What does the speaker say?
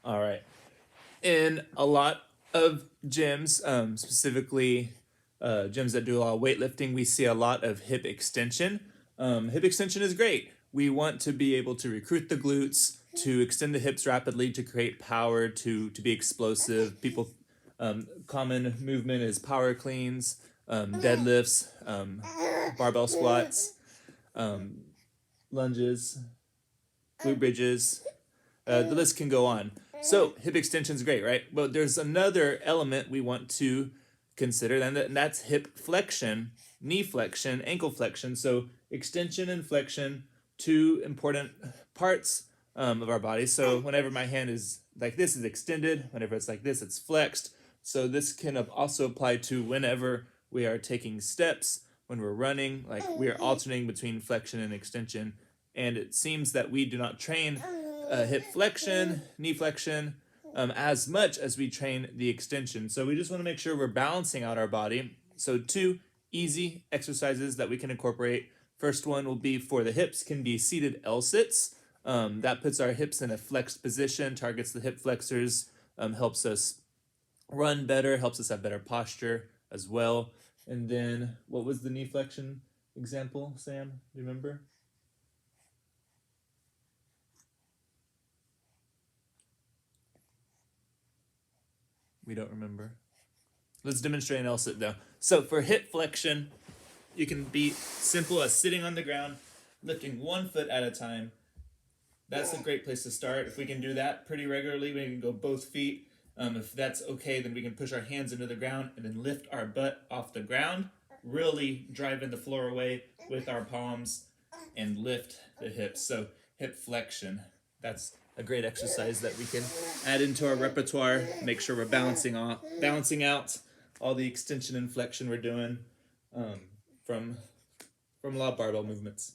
All right. In a lot of gyms, specifically gyms that do a lot of weightlifting, we see a lot of hip extension. Hip extension is great. We want to be able to recruit the glutes, to extend the hips rapidly, to create power, to be explosive. Common movement is power cleans, deadlifts, barbell squats, um, lunges, glute bridges. The list can go on. So hip extension is great, right? But there's another element we want to consider, and that's hip flexion, knee flexion, ankle flexion. So extension and flexion, two important parts of our body. So whenever my hand is like this, it's extended. Whenever it's like this, it's flexed. So this can also apply to whenever we are taking steps, when we're running, like we are alternating between flexion and extension. And it seems that we do not train hip flexion, knee flexion, as much as we train the extension. So we just want to make sure we're balancing out our body. So two easy exercises that we can incorporate. First one will be for the hips, can be seated L-sits. That puts our hips in a flexed position, targets the hip flexors, helps us run better, helps us have better posture as well. And then what was the knee flexion example, Sam? Do you remember? We don't remember. Let's demonstrate an L-sit though. So for hip flexion, you can be simple as sitting on the ground, lifting 1 foot at a time. That's a great place to start. If we can do that pretty regularly, we can go both feet. If that's okay, then we can push our hands into the ground and then lift our butt off the ground, really driving the floor away with our palms and lift the hips. So hip flexion, that's a great exercise that we can add into our repertoire. Make sure we're balancing out all the extension and flexion we're doing um, from from a lot of barbell movements.